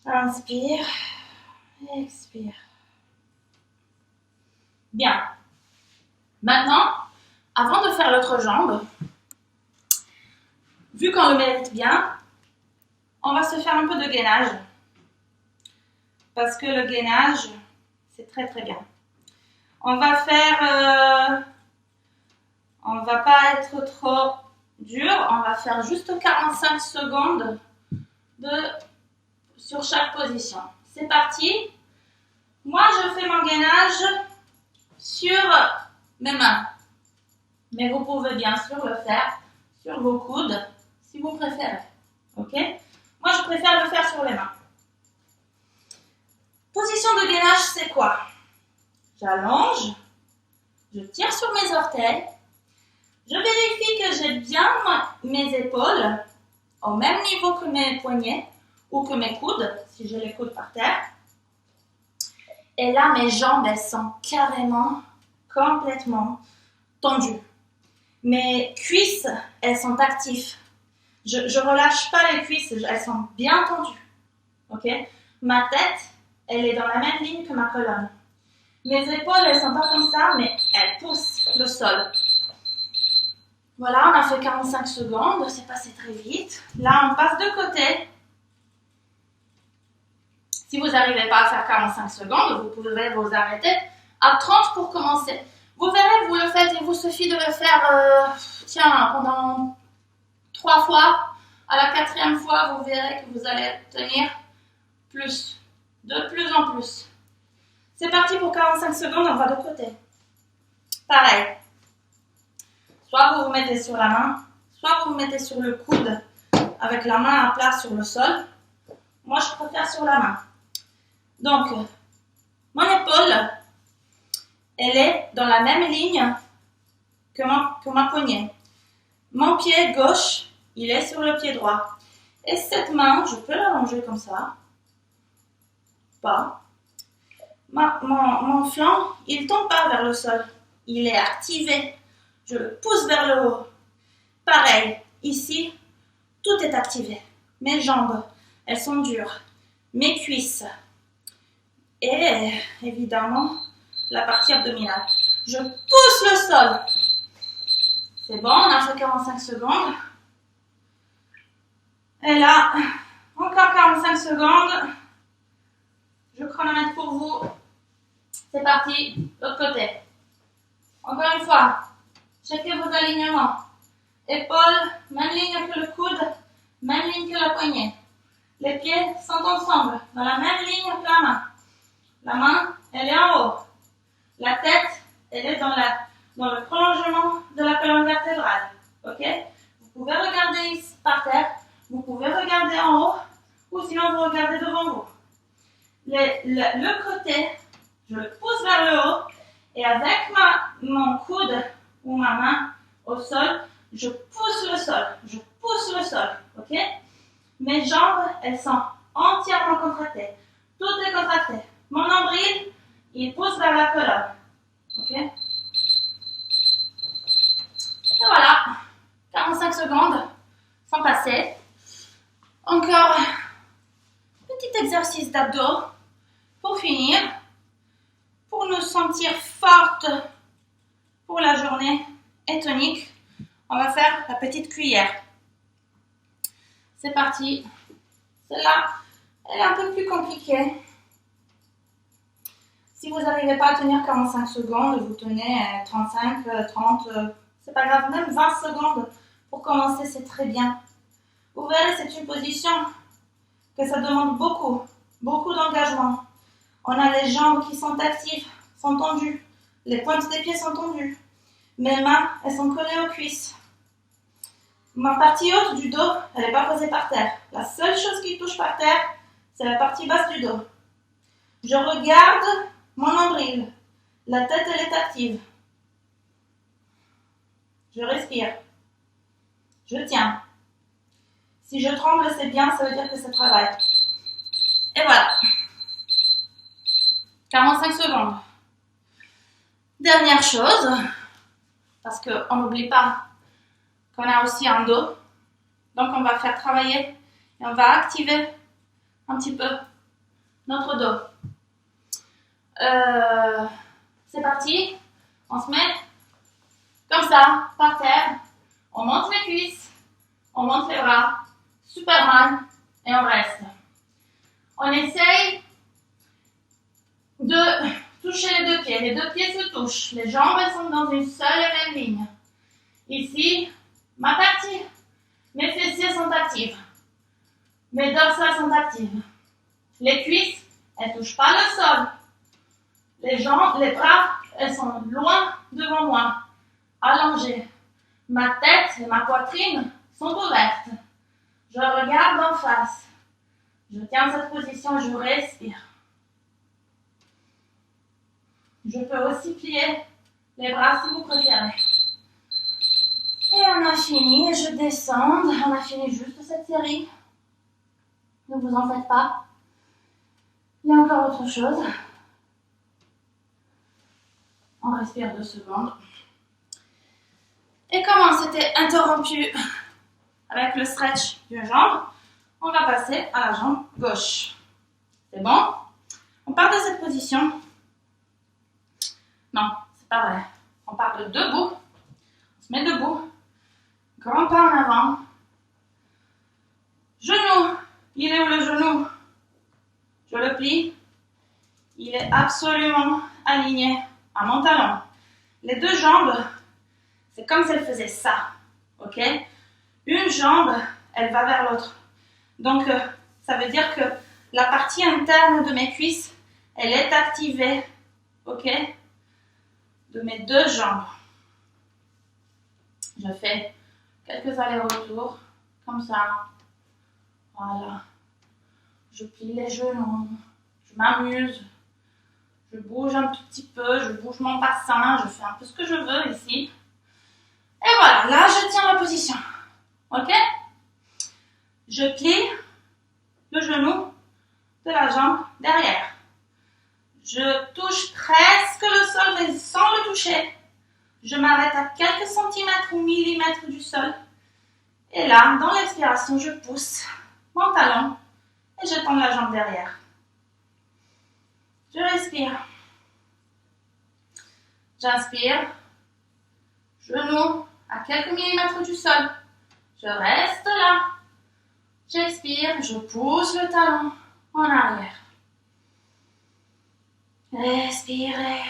Inspire, expire. Bien. Maintenant, avant de faire l'autre jambe, vu qu'on le mérite bien, on va se faire un peu de gainage. Parce que le gainage, c'est très très bien. On va faire, on va pas être trop dur, on va faire juste 45 secondes sur chaque position. C'est parti. Moi, je fais mon gainage sur mes mains. Mais vous pouvez bien sûr le faire sur vos coudes si vous préférez. Ok? Moi, je préfère le faire sur les mains. Position de gainage, c'est quoi? J'allonge, je tire sur mes orteils, je vérifie que j'ai bien mes épaules au même niveau que mes poignets ou que mes coudes, si j'ai les coudes par terre. Et là, mes jambes, elles sont carrément, complètement tendues. Mes cuisses, elles sont actives. Je relâche pas les cuisses, elles sont bien tendues. Ok? Ma tête, elle est dans la même ligne que ma colonne. Mes épaules, elles sont pas comme ça, mais elles poussent le sol. Voilà, on a fait 45 secondes, c'est passé très vite. Là, on passe de côté. Si vous n'arrivez pas à faire 45 secondes, vous pouvez vous arrêter à 30 pour commencer. Vous verrez, vous le faites, il vous suffit de le faire pendant 3 fois. À la 4e fois, vous verrez que vous allez tenir plus, de plus en plus. C'est parti pour 45 secondes, on va de côté. Pareil. Soit vous vous mettez sur la main, soit vous vous mettez sur le coude avec la main à plat sur le sol. Moi, je préfère sur la main. Donc, mon épaule, elle est dans la même ligne que ma poignée. Mon pied gauche, il est sur le pied droit. Et cette main, je peux l'allonger comme ça. Pas. Mon flanc, il ne tombe pas vers le sol. Il est activé. Je le pousse vers le haut. Pareil, ici, tout est activé. Mes jambes, elles sont dures. Mes cuisses. Et évidemment, la partie abdominale. Je pousse le sol. C'est bon, on a fait 45 secondes. Et là, encore 45 secondes. Je chronomètre pour vous. C'est parti, l'autre côté. Encore une fois, checkez vos alignements. Épaules, même ligne que le coude, même ligne que la poignée. Les pieds sont ensemble, dans la même ligne que la main. La main, elle est en haut. La tête, elle est dans le prolongement de la colonne vertébrale. Ok? Vous pouvez regarder ici par terre, vous pouvez regarder en haut, ou sinon vous regardez devant vous. Le côté, je le pousse vers le haut, et avec mon coude ou ma main au sol, je pousse le sol. Je pousse le sol. Ok? Mes jambes, elles sont entièrement contractées. Tout est contracté. Mon nombril, il pousse vers la colonne. Ok? Et voilà. 45 secondes sont passées. Encore petit exercice d'abdos pour finir. Pour nous sentir fortes pour la journée et tonique, on va faire la petite cuillère. C'est parti. Celle-là, elle est un peu plus compliquée. Si vous n'arrivez pas à tenir 45 secondes, vous tenez 35, 30, c'est pas grave, même 20 secondes pour commencer, c'est très bien. Vous verrez, c'est une position que ça demande beaucoup d'engagement. On a les jambes qui sont actives, sont tendues. Les pointes des pieds sont tendues. Mes mains, elles sont collées aux cuisses. Ma partie haute du dos, elle n'est pas posée par terre. La seule chose qui touche par terre, c'est la partie basse du dos. Je regarde mon nombril. La tête, elle est active. Je respire. Je tiens. Si je tremble, c'est bien, ça veut dire que ça travaille. Et voilà. 45 secondes. Dernière chose, parce qu'on n'oublie pas qu'on a aussi un dos. Donc on va faire travailler et on va activer un petit peu notre dos. C'est parti. On se met comme ça, par terre. On monte les cuisses, on monte les bras. Superman. Et on reste. On essaye de toucher les deux pieds. Les deux pieds se touchent. Les jambes elles sont dans une seule et même ligne. Ici, ma partie. Mes fessiers sont actifs. Mes dorsales sont actives. Les cuisses, elles ne touchent pas le sol. Les jambes, les bras, elles sont loin devant moi. Allongées. Ma tête et ma poitrine sont ouvertes. Je regarde en face. Je tiens cette position, je respire. Je peux aussi plier les bras si vous préférez. Et on a fini, je descends. On a fini juste cette série. Ne vous en faites pas. Il y a encore autre chose. On respire 2 secondes. Et comme on s'était interrompu avec le stretch d'une jambe, on va passer à la jambe gauche. C'est bon? On part de cette position. Non, c'est pas vrai. On part de debout. On se met debout. Grand pas en avant. Genou. Il est où le genou? Je le plie. Il est absolument aligné à mon talon. Les 2 jambes, c'est comme si elles faisaient ça. Ok? Une jambe, elle va vers l'autre. Donc, ça veut dire que la partie interne de mes cuisses, elle est activée. Ok? De mes 2 jambes. Je fais quelques allers-retours, comme ça. Voilà. Je plie les genoux. Je m'amuse. Je bouge un tout petit peu. Je bouge mon bassin. Je fais un peu ce que je veux ici. Et voilà. Là, je tiens ma position. Ok? Je plie le genou de la jambe derrière. Je touche presque le sol, mais sans le toucher. Je m'arrête à quelques centimètres ou millimètres du sol. Et là, dans l'expiration, je pousse mon talon et je tends la jambe derrière. Je respire. J'inspire. Genou à quelques millimètres du sol. Je reste là. J'expire. Je pousse le talon en arrière. Respirez.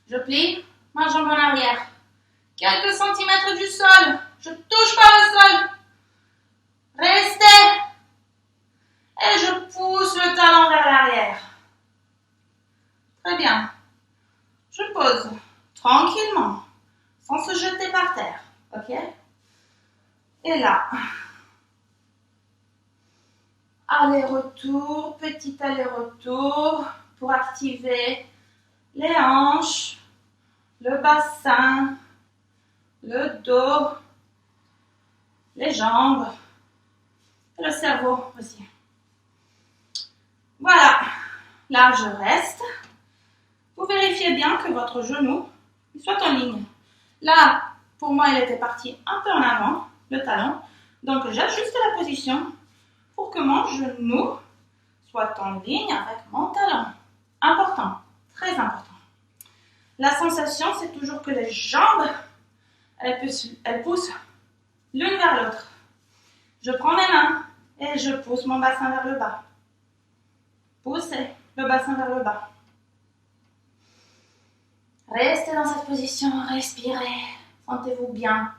Je plie ma jambe en arrière. Quelques centimètres du sol. Je touche pas le sol. Restez. Et je pousse le talon vers l'arrière. Très bien. Je pose tranquillement, sans se jeter par terre. Ok? Et là, aller-retour, petit aller-retour pour activer les hanches, le bassin, le dos, les jambes et le cerveau aussi. Voilà, là je reste. Vous vérifiez bien que votre genou soit en ligne. Là, pour moi, il était parti un peu en avant, le talon. Donc, j'ajuste la position pour que mon genou soit en ligne avec mon talon. Important, très important. La sensation, c'est toujours que les jambes, elles poussent l'une vers l'autre. Je prends mes mains et je pousse mon bassin vers le bas. Poussez le bassin vers le bas. Restez dans cette position, respirez, sentez-vous bien.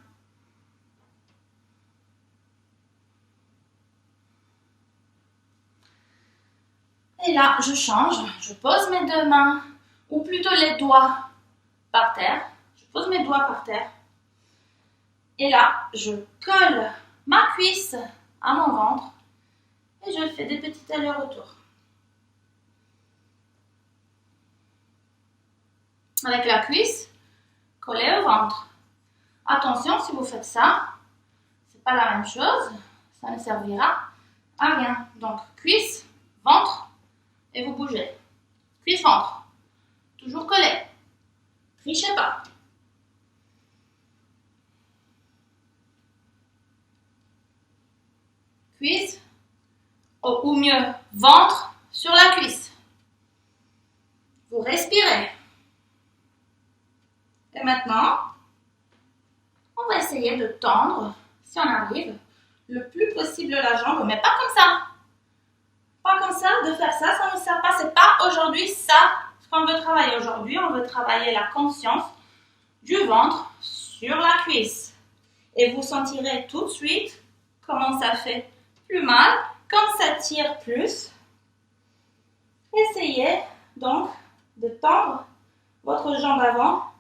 Et là, je change, je pose mes 2 mains, ou plutôt les doigts par terre. Je pose mes doigts par terre. Et là, je colle ma cuisse à mon ventre et je fais des petits allers-retours. Avec la cuisse collée au ventre. Attention, si vous faites ça, c'est pas la même chose, ça ne servira à rien. Donc, cuisse, ventre, et vous bougez. Cuisse, ventre, toujours collé. Trichez pas. Cuisse, ou mieux, ventre sur la cuisse. Vous respirez. Et maintenant, on va essayer de tendre, si on arrive, le plus possible la jambe, mais pas comme ça. Pas comme ça, de faire ça, ça ne sert pas. C'est pas aujourd'hui ça ce qu'on veut travailler. Aujourd'hui, on veut travailler la conscience du ventre sur la cuisse. Et vous sentirez tout de suite comment ça fait plus mal, comme ça tire plus. Essayez donc de tendre votre jambe avant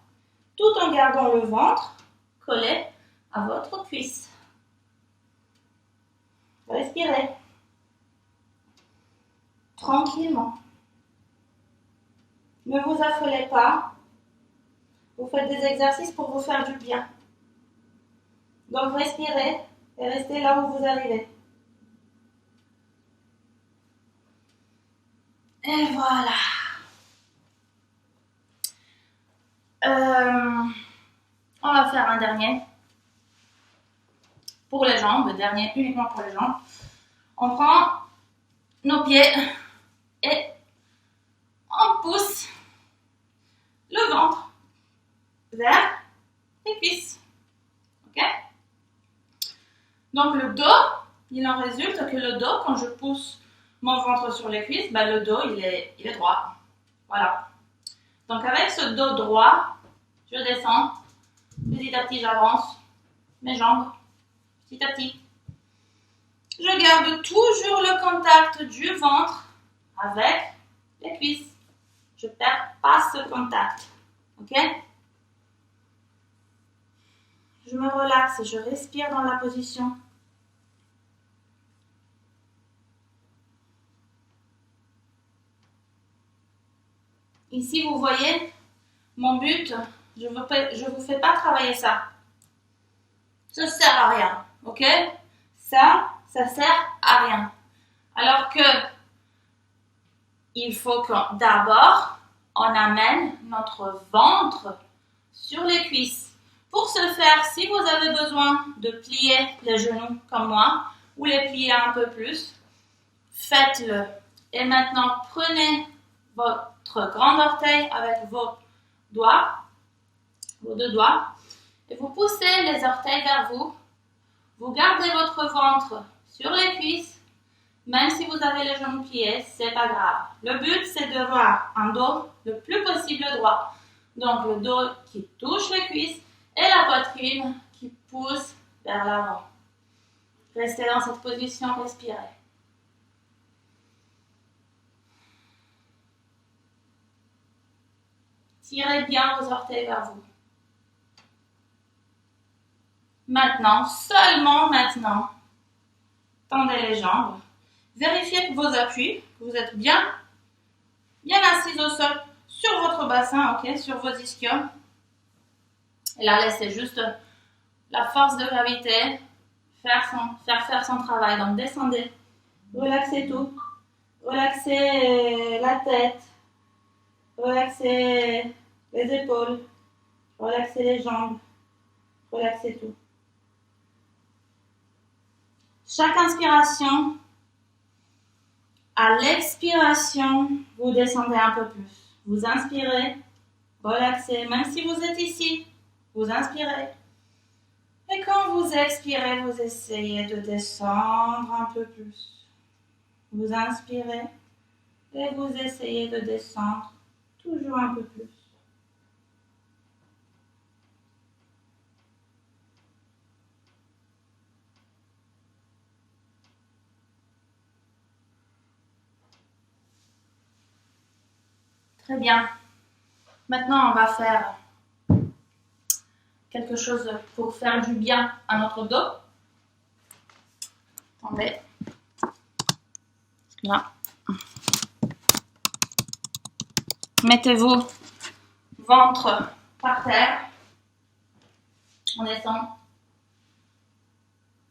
tout en gardant le ventre collé à votre cuisse. Respirez tranquillement. Ne vous affolez pas. Vous faites des exercices pour vous faire du bien. Donc respirez et restez là où vous arrivez. Et voilà. On va faire un dernier. Pour les jambes, le dernier uniquement pour les jambes. On prend nos pieds et on pousse le ventre vers les cuisses. Ok? Donc le dos, il en résulte que le dos, quand je pousse mon ventre sur les cuisses, ben le dos il est droit. Voilà. Donc avec ce dos droit, je descends. Petit à petit, j'avance mes jambes. Petit à petit. Je garde toujours le contact du ventre avec les cuisses. Je ne perds pas ce contact. Ok? Je me relaxe et je respire dans la position. Ici, vous voyez, mon but, je ne vous fais pas travailler ça. Ça ne sert à rien. Ok? Ça sert à rien. Alors que il faut que d'abord, on amène notre ventre sur les cuisses. Pour ce faire, si vous avez besoin de plier les genoux comme moi, ou les plier un peu plus, faites-le. Et maintenant, prenez votre grand orteil avec vos deux doigts, et vous poussez les orteils vers vous. Vous gardez votre ventre sur les cuisses. Même si vous avez les genoux pliés, c'est pas grave. Le but, c'est d'avoir un dos le plus possible droit. Donc, le dos qui touche les cuisses et la poitrine qui pousse vers l'avant. Restez dans cette position, respirez. Tirez bien vos orteils vers vous. Maintenant, seulement maintenant, tendez les jambes. Vérifiez que vos appuis, que vous êtes bien assis au sol sur votre bassin, ok, sur vos ischions. Et là, laissez juste la force de gravité faire son travail. Donc, descendez, relaxez tout, relaxez la tête, relaxez les épaules, relaxez les jambes, relaxez tout. Chaque inspiration, à l'expiration, vous descendez un peu plus. Vous inspirez, relaxez, même si vous êtes ici, vous inspirez. Et quand vous expirez, vous essayez de descendre un peu plus. Vous inspirez et vous essayez de descendre toujours un peu plus. Très bien. Maintenant, on va faire quelque chose pour faire du bien à notre dos. Attendez. Là. Mettez-vous ventre par terre. On descend.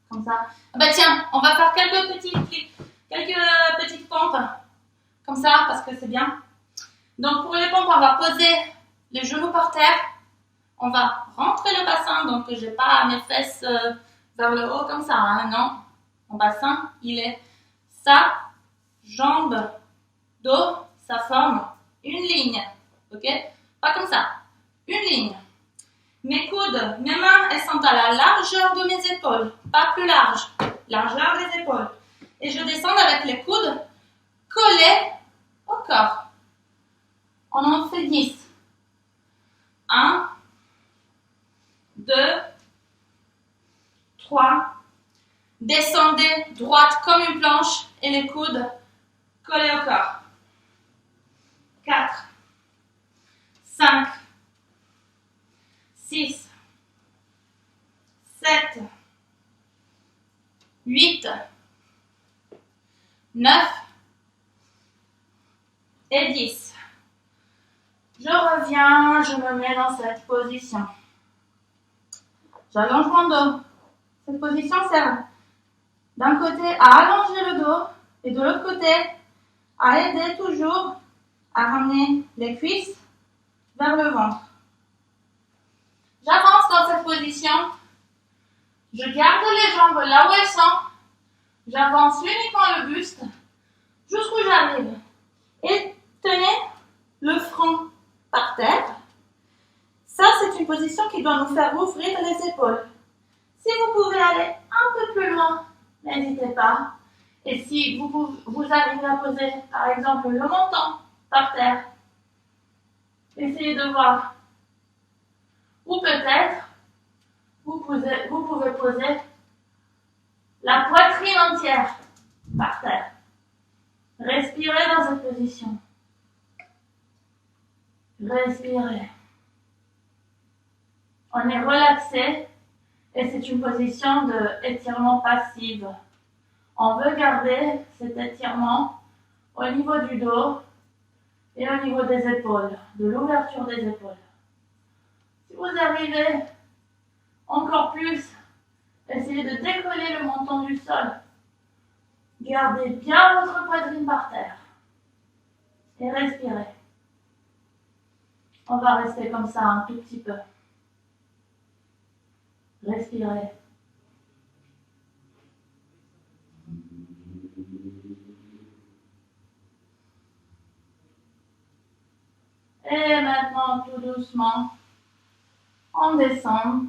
Comme ça. Ah bah tiens, on va faire quelques petites pompes. Comme ça, parce que c'est bien. Donc pour les pompes, on va poser les genoux par terre. On va rentrer le bassin, donc je n'ai pas mes fesses vers le haut comme ça. Hein, non, mon bassin, il est ça, jambe, dos, ça forme une ligne. Ok? Pas comme ça. Une ligne. Mes coudes, mes mains, elles sont à la largeur de mes épaules. Pas plus large. Largeur des épaules. Et je descends avec les coudes collés au corps. On en fait 10. 1, 2, 3. Descendez droite comme une planche et les coudes collés au corps. 4, 5, 6, 7, 8, 9 et 10. Je reviens, je me mets dans cette position. J'allonge mon dos. Cette position sert d'un côté à allonger le dos et de l'autre côté à aider toujours à ramener les cuisses vers le ventre. J'avance dans cette position. Je garde les jambes là où elles sont. J'avance uniquement le buste jusqu'où j'arrive. Et tenez le front par terre. Ça, c'est une position qui doit nous faire ouvrir les épaules. Si vous pouvez aller un peu plus loin, n'hésitez pas. Et si vous arrivez à poser, par exemple, le menton par terre, essayez de voir. Ou peut-être, vous pouvez poser la poitrine entière par terre. Respirez dans cette position. Respirez. On est relaxé et c'est une position d'étirement passif. On veut garder cet étirement au niveau du dos et au niveau des épaules, de l'ouverture des épaules. Si vous arrivez encore plus, essayez de décoller le menton du sol. Gardez bien votre poitrine par terre et respirez. On va rester comme ça un tout petit peu. Respirez. Et maintenant, tout doucement, on descend.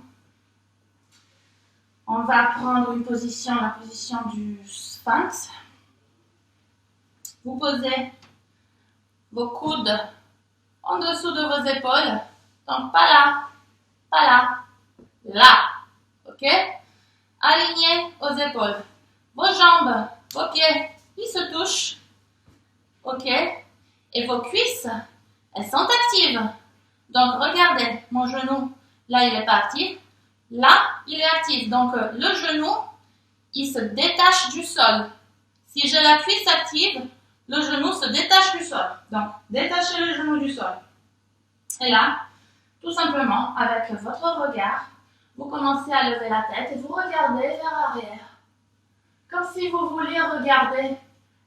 On va prendre une position, la position du sphinx. Vous posez vos coudes en dessous de vos épaules. Donc, pas là, là. Ok? Alignez aux épaules. Vos jambes, vos pieds, ils se touchent. Ok? Et vos cuisses, elles sont actives. Donc, regardez, mon genou, là, il n'est pas actif. Là, il est actif. Donc, le genou, il se détache du sol. Si j'ai la cuisse active, le genou se détache du sol. Donc, détachez le genou du sol. Et là, tout simplement, avec votre regard, vous commencez à lever la tête et vous regardez vers l'arrière. Comme si vous vouliez regarder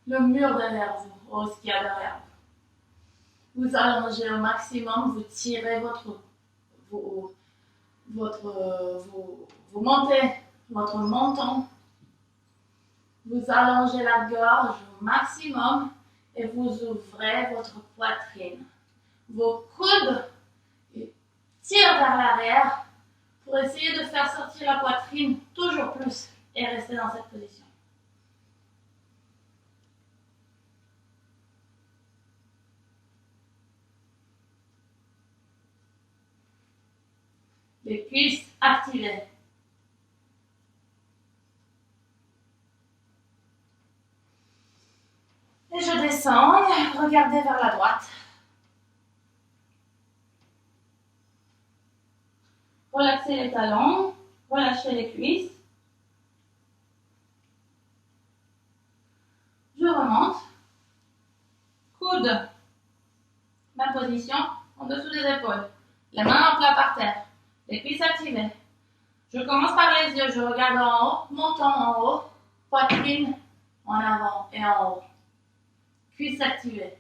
le mur derrière vous, ce qu'il y a derrière vous. Vous allongez au maximum, vous tirez vous montez votre menton, vous allongez la gorge au maximum et vous ouvrez votre poitrine. Vos coudes tirent vers l'arrière pour essayer de faire sortir la poitrine toujours plus et rester dans cette position. Les cuisses activées. Et je descends, regardez vers la droite. Relaxez les talons, relâchez les cuisses. Je remonte. Coude. Ma position en dessous des épaules. Les mains en plat par terre. Les cuisses activées. Je commence par les yeux. Je regarde en haut, menton en haut, poitrine en avant et en haut. Cuisses activées.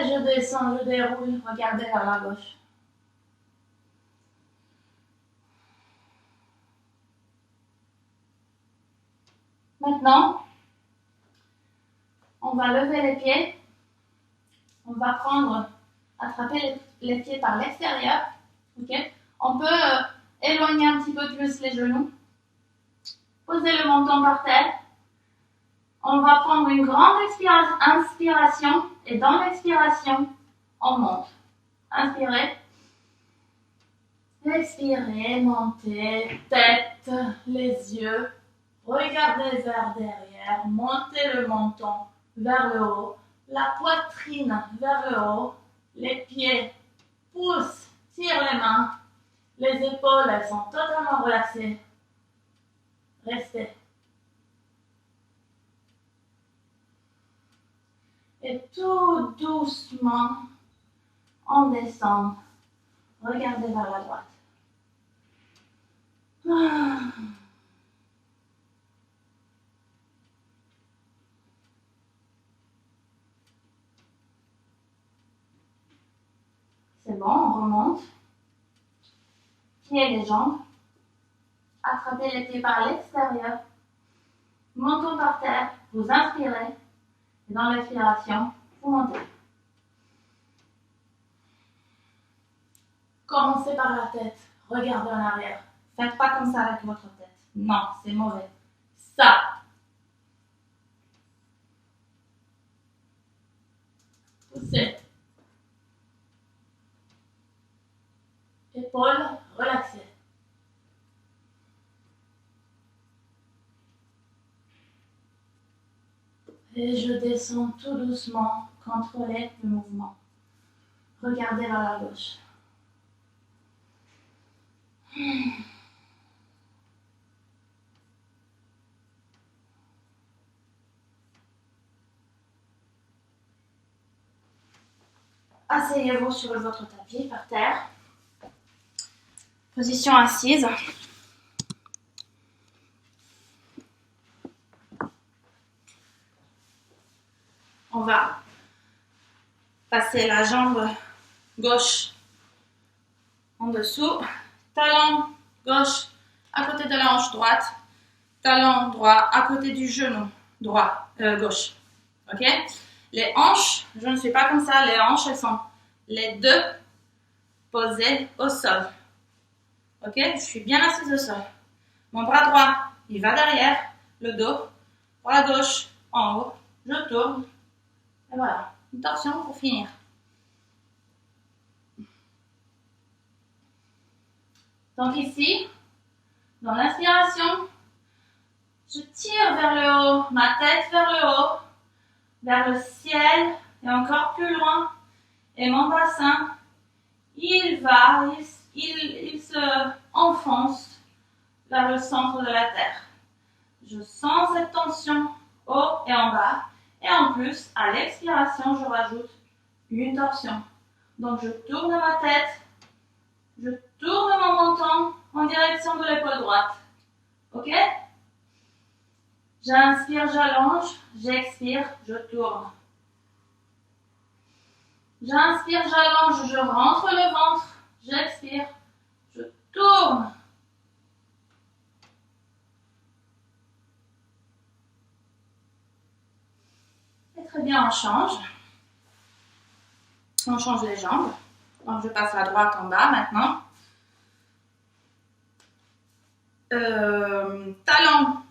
Et je descends, je déroule, regardez vers la gauche. Maintenant, on va lever les pieds. On va attraper les pieds par l'extérieur. Okay? On peut éloigner un petit peu plus les genoux. Posez le menton par terre. On va prendre une grande inspiration et dans l'expiration, on monte. Inspirez. Expirez, montez, tête, les yeux. Regardez vers derrière, montez le menton vers le haut. la poitrine vers le haut, les pieds poussent, tirent les mains, les épaules, elles sont totalement relaxées. Restez. Et tout doucement, on descend. Regardez vers la droite. C'est bon, on remonte. Pliez les jambes. Attrapez les pieds par l'extérieur. Montons par terre. Vous inspirez. Et dans l'expiration, vous montez. Commencez par la tête. Regardez en arrière. Faites pas comme ça avec votre tête. Non, c'est mauvais. Ça. Poussez. Épaules relaxées. Et je descends tout doucement, contrôlez le mouvement. Regardez vers la gauche. Asseyez-vous sur votre tapis par terre. Position assise. On va passer la jambe gauche en dessous, talon gauche à côté de la hanche droite, talon droit à côté du genou droit, gauche. Ok? Les hanches, je ne suis pas comme ça, les hanches, elles sont les deux posées au sol. Ok? Je suis bien assise au sol. Mon bras droit, il va derrière, le dos, bras gauche en haut, je tourne. Et voilà, une torsion pour finir. Donc ici, dans l'inspiration, je tire vers le haut, ma tête vers le haut, vers le ciel et encore plus loin. Et mon bassin, il se enfonce vers le centre de la terre. Je sens cette tension haut et en bas. Et en plus, à l'expiration, je rajoute une torsion. Donc, je tourne ma tête, je tourne mon menton en direction de l'épaule droite. Ok? J'inspire, j'allonge, j'expire, je tourne. J'inspire, j'allonge, je rentre le ventre, j'expire, je tourne. Et très bien, on change. On change les jambes. Donc, je passe la droite en bas maintenant. Talon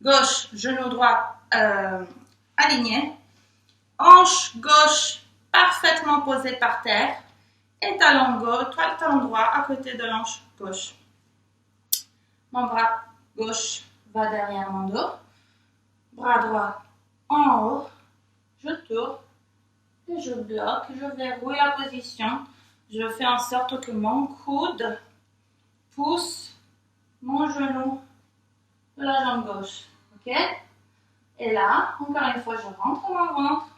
gauche, genou droit aligné. Hanche gauche parfaitement posée par terre. Et talon droit à côté de l'hanche gauche. Mon bras gauche va derrière mon dos. Bras droit en haut. Je tourne. Et je bloque, je verrouille la position. Je fais en sorte que mon coude pousse mon genou de la jambe gauche. Ok? Et là, encore une fois, je rentre mon ventre.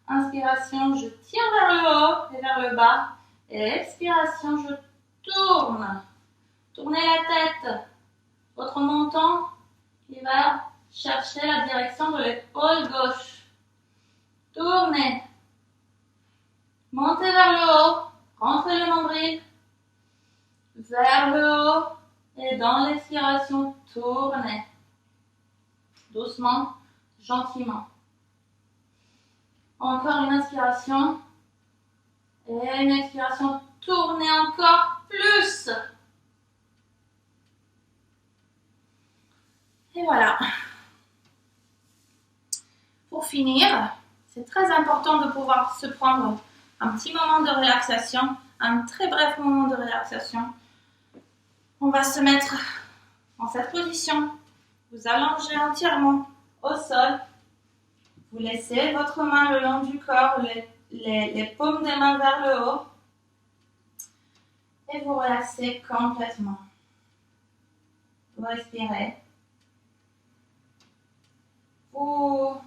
Inspiration, je tire vers le haut et vers le bas. Et expiration, je tourne. Tournez la tête. Votre menton, il va chercher la direction de l'épaule gauche. Tournez. Montez vers le haut. Rentrez le nombril. Vers le haut. Et dans l'expiration, tournez. Doucement, gentiment. Encore une inspiration. Et une expiration. Tournez encore plus. Et voilà. Pour finir, c'est très important de pouvoir se prendre un petit moment de relaxation, un très bref moment de relaxation. On va se mettre en cette position. Vous allongez entièrement au sol. Vous laissez votre main le long du corps, les paumes des mains vers le haut. Et vous relaxez complètement. Vous respirez. Vous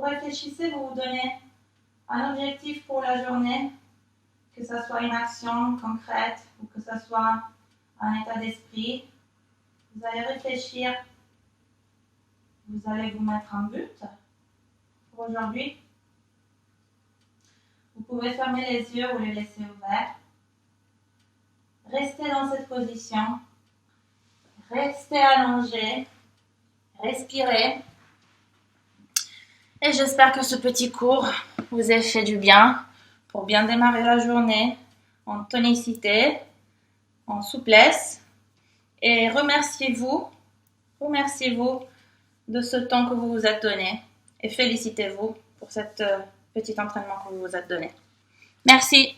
réfléchissez, vous vous donnez un objectif pour la journée, que ce soit une action concrète ou que ce soit un état d'esprit. Vous allez réfléchir. Vous allez vous mettre un but pour aujourd'hui. Vous pouvez fermer les yeux ou les laisser ouverts. Restez dans cette position. Restez allongé. Respirez. Et j'espère que ce petit cours vous ait fait du bien pour bien démarrer la journée en tonicité, en souplesse. Et remerciez-vous de ce temps que vous vous êtes donné et félicitez-vous pour cet petit entraînement que vous vous êtes donné. Merci.